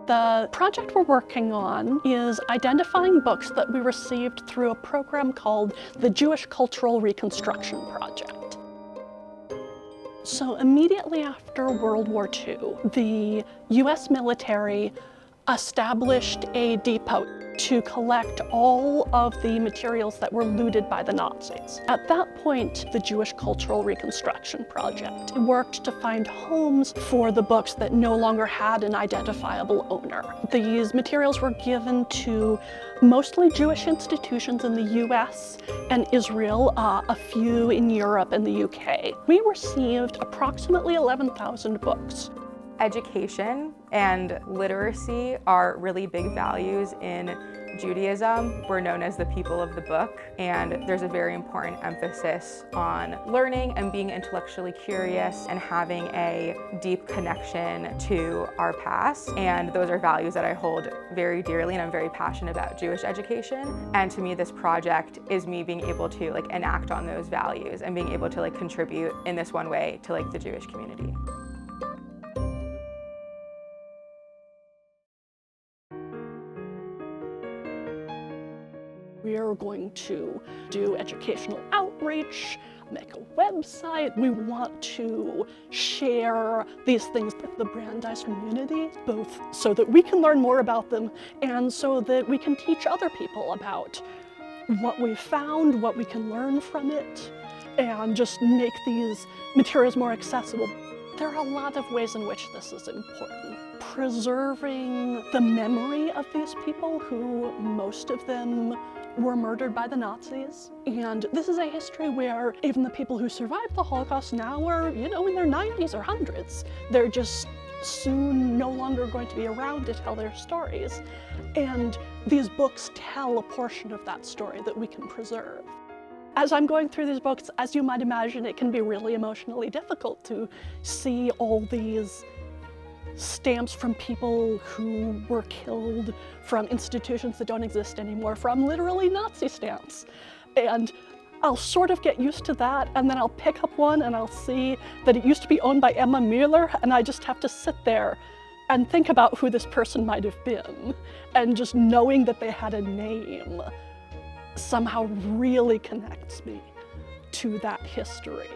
The project we're working on is identifying books that we received through a program called the Jewish Cultural Reconstruction Project. So immediately after World War II, the US military established a depot to collect all of the materials that were looted by the Nazis. At that point, the Jewish Cultural Reconstruction Project worked to find homes for the books that no longer had an identifiable owner. These materials were given to mostly Jewish institutions in the US and Israel, a few in Europe and the UK. We received approximately 11,000 books. Education and literacy are really big values in Judaism. We're known as the people of the book, and there's a very important emphasis on learning and being intellectually curious and having a deep connection to our past. And those are values that I hold very dearly, and I'm very passionate about Jewish education. And to me, this project is me being able to enact on those values and being able to contribute in this one way to the Jewish community. We are going to do educational outreach, make a website. We want to share these things with the Brandeis community, both so that we can learn more about them and so that we can teach other people about what we found, what we can learn from it, and just make these materials more accessible. There are a lot of ways in which this is important. Preserving the memory of these people, who most of them were murdered by the Nazis. And this is a history where even the people who survived the Holocaust now are, in their 90s or 100s. They're just soon no longer going to be around to tell their stories. And these books tell a portion of that story that we can preserve. As I'm going through these books, as you might imagine, it can be really emotionally difficult to see all these stamps from people who were killed, from institutions that don't exist anymore, from literally Nazi stamps. And I'll sort of get used to that, and then I'll pick up one and I'll see that it used to be owned by Emma Mueller, and I just have to sit there and think about who this person might have been. And just knowing that they had a name somehow really connects me to that history.